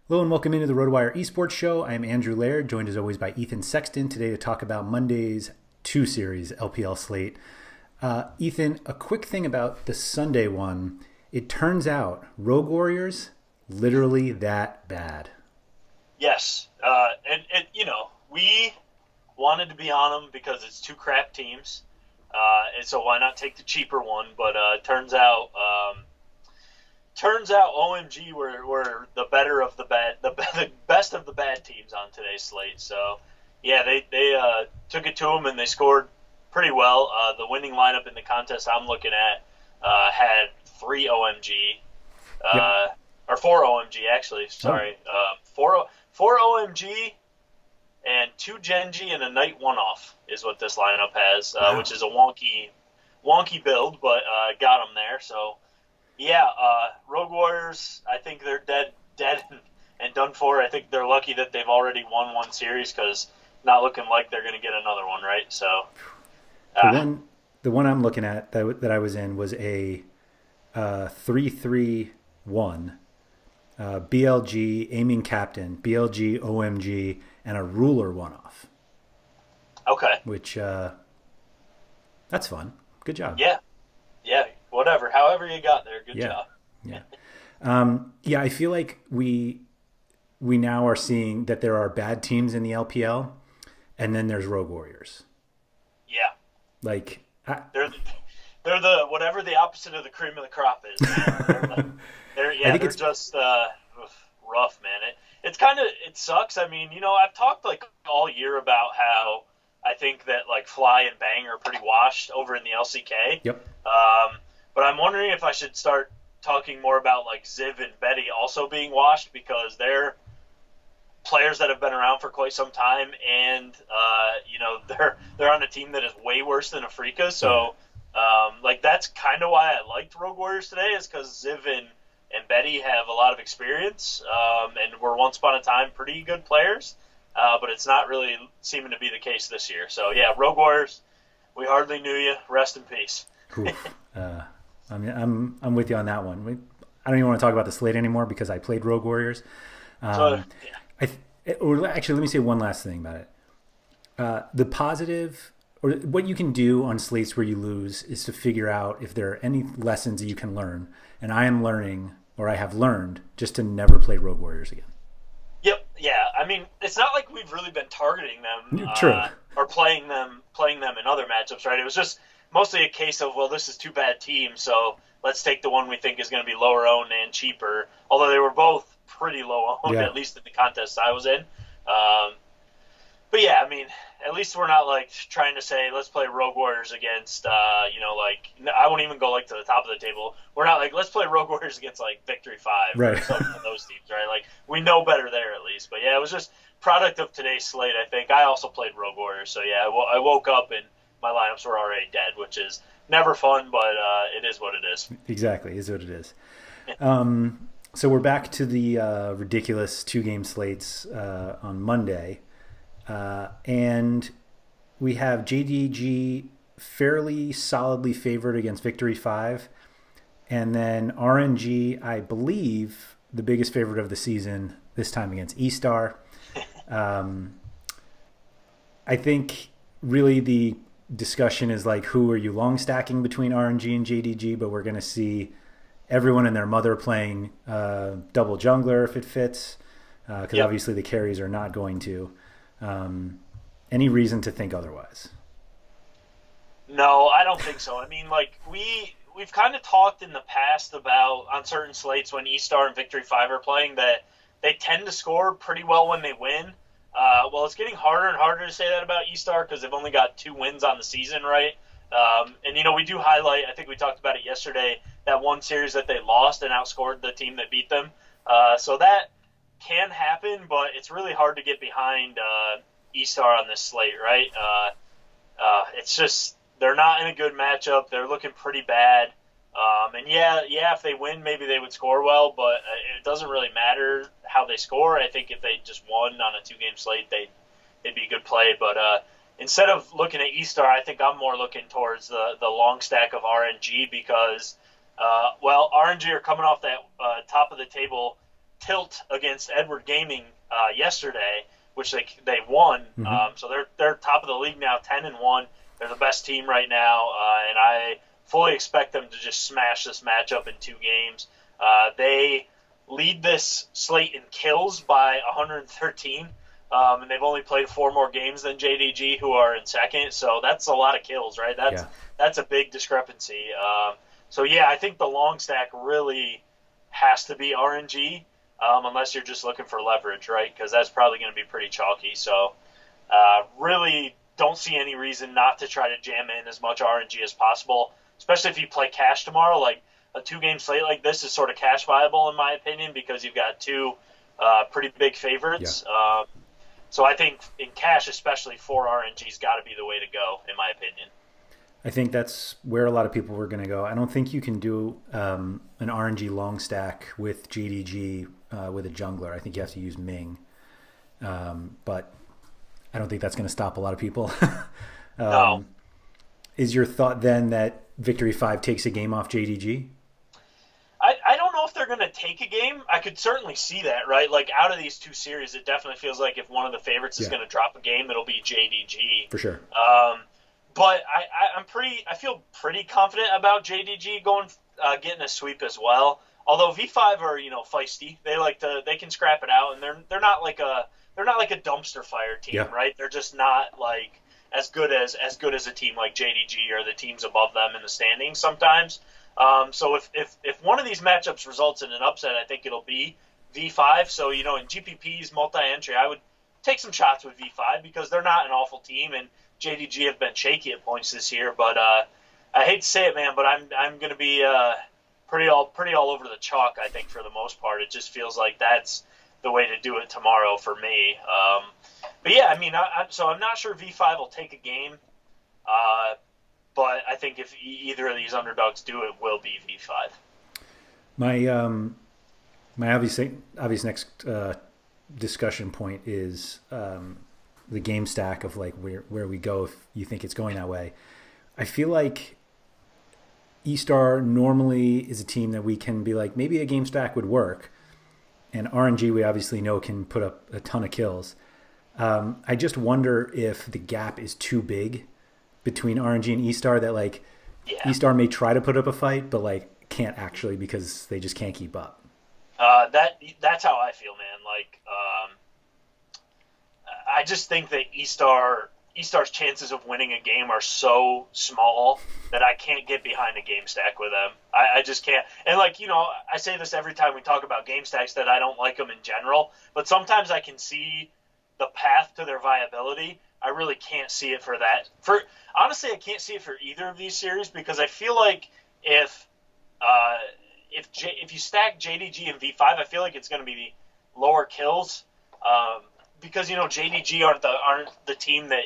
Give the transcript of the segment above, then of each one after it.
Hello and welcome into the RotoWire Esports Show. I am Andrew Laird, joined as always by Ethan Sexton today to talk about Monday's 2-series LPL slate. Ethan, a quick thing about the Sunday one. It turns out Rogue Warriors, literally that bad. Yes, and we wanted to be on them because it's two crap teams, and so why not take the cheaper one? But turns out OMG were the better of the bad, the best of the bad teams on today's slate. So yeah, they took it to them and they scored pretty well. The winning lineup in the contest I'm looking at had 3 OMG, or 4 OMG actually. Sorry, four OMG and 2 Genji and a Knight one-off is what this lineup has, which is a wonky build, but got them there. So yeah, Rogue Warriors, I think they're dead and done for. I think they're lucky that they've already won one series because not looking like they're going to get another one, right? So the one I'm looking at that I was in was a 3-3-1 BLG aiming captain, BLG OMG, and a ruler one-off. Okay. Which that's fun. Good job. Yeah. Whatever. However you got there, good job. Yeah. I feel like we now are seeing that there are bad teams in the LPL, and then there's Rogue Warriors. Yeah. Like they're the whatever the opposite of the cream of the crop is. They're just rough, man. It sucks. I mean, I've talked like all year about how I think that like Fly and Bang are pretty washed over in the LCK. Yep. But I'm wondering if I should start talking more about like Ziv and Betty also being washed because they're players that have been around for quite some time, and they're on a team that is way worse than Afrika. So that's kind of why I liked Rogue Warriors today, is because Ziv and Betty have a lot of experience and were once upon a time pretty good players, but it's not really seeming to be the case this year. So yeah, Rogue Warriors, we hardly knew you. Rest in peace. I mean, I'm with you on that one. I don't even want to talk about the slate anymore because I played Rogue Warriors. Or actually, let me say one last thing about it. The positive, or what you can do on slates where you lose, is to figure out if there are any lessons that you can learn. And I am learning, or I have learned, just to never play Rogue Warriors again. Yep. Yeah. I mean, it's not like we've really been targeting them True. Or playing them in other matchups, right? It was just mostly a case of, well, this is 2 bad teams, so let's take the one we think is going to be lower owned and cheaper. Although they were both pretty low owned, at least in the contest I was in. But yeah, I mean, at least we're not like trying to say let's play Rogue Warriors against, I won't even go like to the top of the table. We're not like let's play Rogue Warriors against like Victory 5 or some of those teams, right? Like we know better there at least. But yeah, it was just product of today's slate. I think I also played Rogue Warriors, so yeah, I woke up and my lineups were already dead, which is never fun, but it is what it is. Exactly, is what it is. So we're back to the ridiculous 2-game slates on Monday. And we have JDG fairly solidly favored against Victory 5. And then RNG, I believe, the biggest favorite of the season, this time against E-Star. I think really the discussion is like, who are you long stacking between RNG and JDG? But we're going to see everyone and their mother playing double jungler if it fits, because obviously the carries are not going to. Any reason to think otherwise? No, I don't think so. I mean, like we've kind of talked in the past about on certain slates when E-Star and Victory 5 are playing that they tend to score pretty well when they win. Well, it's getting harder and harder to say that about E-Star because they've only got 2 wins on the season, right? And we do highlight, I think we talked about it yesterday, that one series that they lost and outscored the team that beat them. So that can happen, but it's really hard to get behind E-Star on this slate, right? It's just they're not in a good matchup. They're looking pretty bad. And if they win, maybe they would score well, but it doesn't really matter how they score. I think if they just won on a 2-game slate, it'd be a good play. But instead of looking at E-Star, I think I'm more looking towards the long stack of RNG because, RNG are coming off that top of the table tilt against Edward Gaming yesterday, which they won. Mm-hmm. So they're top of the league now, 10-1. They're the best team right now, and I fully expect them to just smash this matchup in 2 games. They lead this slate in kills by 113. And they've only played 4 more games than JDG, who are in second. So that's a lot of kills, right? That's a big discrepancy. So yeah, I think the long stack really has to be RNG, unless you're just looking for leverage, right? Because that's probably going to be pretty chalky. So really don't see any reason not to try to jam in as much RNG as possible, especially if you play cash tomorrow. Like a 2-game slate like this is sort of cash viable in my opinion, because you've got 2 pretty big favorites. Yeah. So I think in cash, especially 4 RNG's got to be the way to go, in my opinion. I think that's where a lot of people were going to go. I don't think you can do an RNG long stack with JDG with a jungler. I think you have to use Ming. But I don't think that's going to stop a lot of people. No. Is your thought then that Victory 5 takes a game off JDG? I don't know if they're going to take a game. I could certainly see that, right? Like, out of these 2 series, it definitely feels like if one of the favorites is going to drop a game, it'll be JDG. For sure. But I feel pretty confident about JDG getting a sweep as well. Although V5 are, feisty. They can scrap it out, and they're not like a dumpster fire team, right? They're just not like as good as a team like JDG or the teams above them in the standings sometimes. So if one of these matchups results in an upset, I think it'll be V5. So, in GPP's multi-entry, I would take some shots with V5 because they're not an awful team, and JDG have been shaky at points this year. But I hate to say it, man, but I'm going to be pretty all over the chalk, I think, for the most part. It just feels like that's the way to do it tomorrow for me. But yeah, I mean, I'm not sure V5 will take a game. But I think if either of these underdogs do, it will be V5. My obvious next discussion point is the game stack of like where we go if you think it's going that way. I feel like E-Star normally is a team that we can be like, maybe a game stack would work. And RNG, we obviously know, can put up a ton of kills. I just wonder if the gap is too big between RNG and E-Star that like E-Star may try to put up a fight, but like can't actually because they just can't keep up. That's how I feel, man. Like, I just think that E-Star's chances of winning a game are so small that I can't get behind a game stack with them. I just can't. And like, I say this every time we talk about game stacks that I don't like them in general, but sometimes I can see the path to their viability. I really can't see it for that. Honestly, I can't see it for either of these series because I feel like if you stack JDG and V5, I feel like it's going to be lower kills because JDG aren't the team that.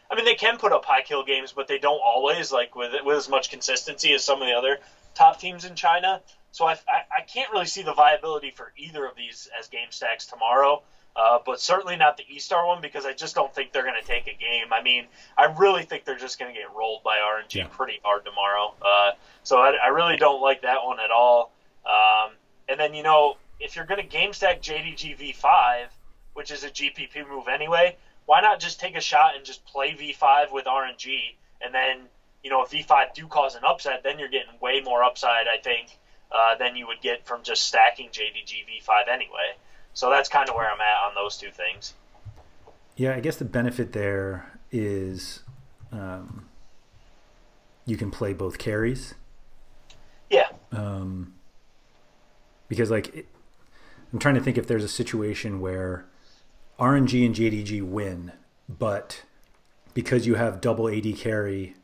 I mean, they can put up high kill games, but they don't always like with as much consistency as some of the other top teams in China. So I can't really see the viability for either of these as game stacks tomorrow. But certainly not the E-Star one because I just don't think they're going to take a game. I mean, I really think they're just going to get rolled by RNG pretty hard tomorrow. So I really don't like that one at all. And then, if you're going to game stack JDG V5, which is a GPP move anyway, why not just take a shot and just play V5 with RNG? And then, if V5 do cause an upset, then you're getting way more upside, I think, than you would get from just stacking JDG V5 anyway. So that's kind of where I'm at on those 2 things. Yeah, I guess the benefit there is you can play both carries. Yeah. Because I'm trying to think if there's a situation where RNG and JDG win, but because you have double AD carry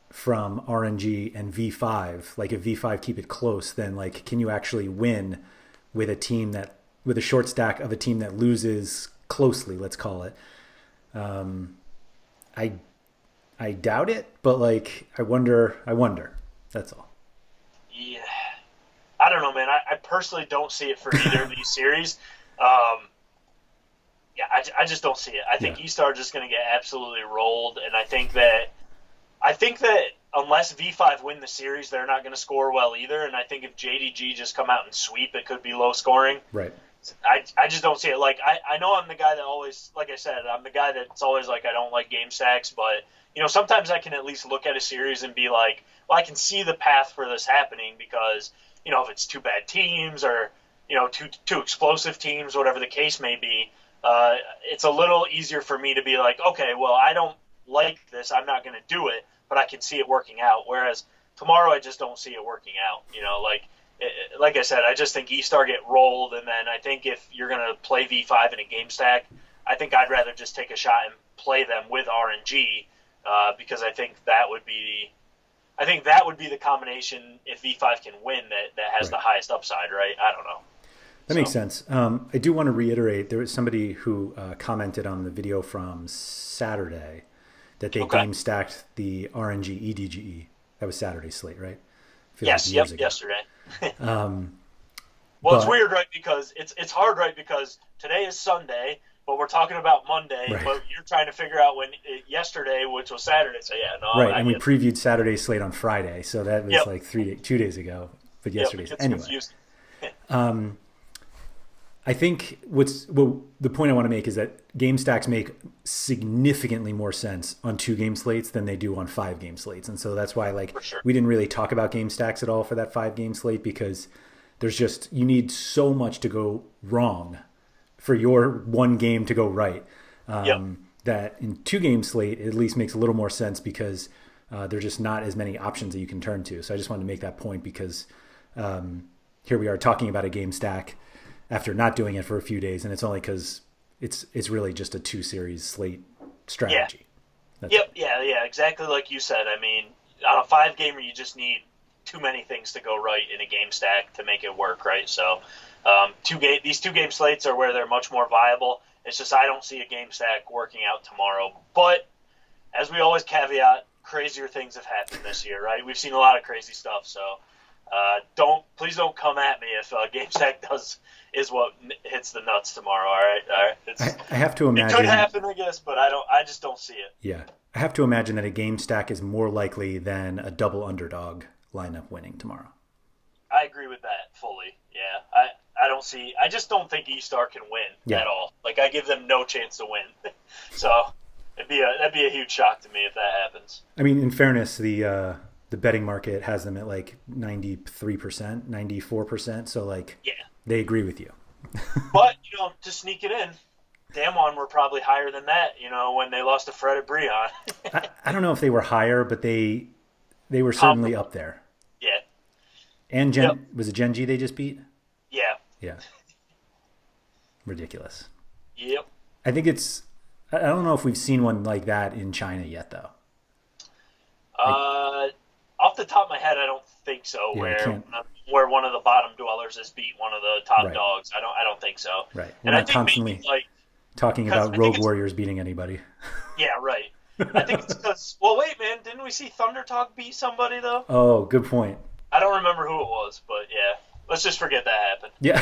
from RNG and V5, like if V5 keep it close, then like can you actually win with a team with a short stack of a team that loses closely, let's call it. I doubt it, but like I wonder. That's all. Yeah, I don't know, man. I personally don't see it for either of these series. I just don't see it. I think E-Star are just going to get absolutely rolled, and I think that unless V5 win the series, they're not going to score well either. And I think if JDG just come out and sweep, it could be low scoring. Right. I just don't see it. Like, I know I'm the guy that always, like I said, I'm the guy that's always like, I don't like game stacks, but, sometimes I can at least look at a series and be like, well, I can see the path for this happening because, if it's two bad teams or, two explosive teams, whatever the case may be, it's a little easier for me to be like, okay, well, I don't like this. I'm not going to do it, but I can see it working out. Whereas tomorrow, I just don't see it working out. Like I said, I just think E-Star get rolled, and then I think if you're going to play V5 in a game stack, I think I'd rather just take a shot and play them with RNG because I think that would be the combination if V5 can win that has the highest upside, right? I don't know. That makes sense. I do want to reiterate, there was somebody who commented on the video from Saturday that they game stacked the RNG EDGE. That was Saturday's slate, right? Yes, yesterday. It's weird, right? Because it's hard, right? Because today is Sunday, but we're talking about Monday, right. But you're trying to figure out yesterday, which was Saturday. So right. And we previewed Saturday's slate on Friday, so that was like 2 days ago. But yesterday's anyway. I think the point I want to make is that game stacks make significantly more sense on 2-game slates than they do on 5-game slates. And so that's why we didn't really talk about game stacks at all for that 5-game slate because you need so much to go wrong for your one game to go right. That in 2-game slate, it at least makes a little more sense because there's just not as many options that you can turn to. So I just wanted to make that point because here we are talking about a game stack after not doing it for a few days, and it's only because it's really just a 2-series slate strategy. Yeah, exactly like you said. I mean, on a 5-gamer, you just need too many things to go right in a game stack to make it work, right? So these 2-game slates are where they're much more viable. It's just I don't see a game stack working out tomorrow. But as we always caveat, crazier things have happened this year, right? We've seen a lot of crazy stuff, so please don't come at me if game stack is what hits the nuts tomorrow. All right. I have to imagine it could happen, I guess, but I just don't see it. Yeah, I have to imagine that a game stack is more likely than a double underdog lineup winning tomorrow. I agree with that fully. Yeah, I just don't think E-Star can win at all. Like I give them no chance to win. So that'd be a huge shock to me if that happens. I mean, in fairness, the betting market has them at 93%, 94%. So they agree with you. But, to sneak it in, Damwon were probably higher than that, when they lost to Fred at Breon. I don't know if they were higher, but they were certainly up there. Yeah. And was it Gen G they just beat? Yeah. Yeah. Ridiculous. Yep. I think I don't know if we've seen one like that in China yet, though. Off the top of my head, I don't think so. Where one of the bottom dwellers has beat one of the top dogs. I don't think so. Right. We're not constantly talking about Rogue Warriors beating anybody. Yeah, right. I think it's because. Well, wait, man. Didn't we see Thunder Talk beat somebody though? Oh, good point. I don't remember who it was, but yeah. Let's just forget that happened. Yeah.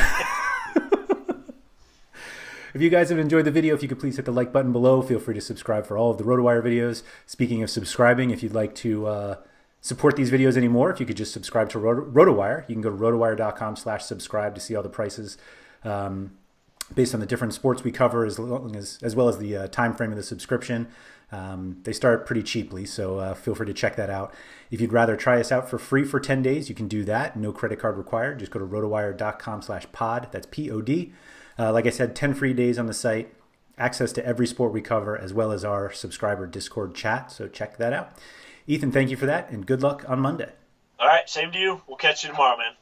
If you guys have enjoyed the video, if you could please hit the like button below. Feel free to subscribe for all of the RotoWire videos. Speaking of subscribing, if you'd like to support these videos anymore, if you could just subscribe to RotoWire, you can go to rotowire.com/subscribe to see all the prices based on the different sports we cover, as well as the time frame of the subscription. They start pretty cheaply, so feel free to check that out. If you'd rather try us out for free for 10 days, you can do that. No credit card required. Just go to rotowire.com/pod. That's POD. Like I said, 10 free days on the site, access to every sport we cover, as well as our subscriber Discord chat. So check that out. Ethan, thank you for that, and good luck on Monday. All right, same to you. We'll catch you tomorrow, man.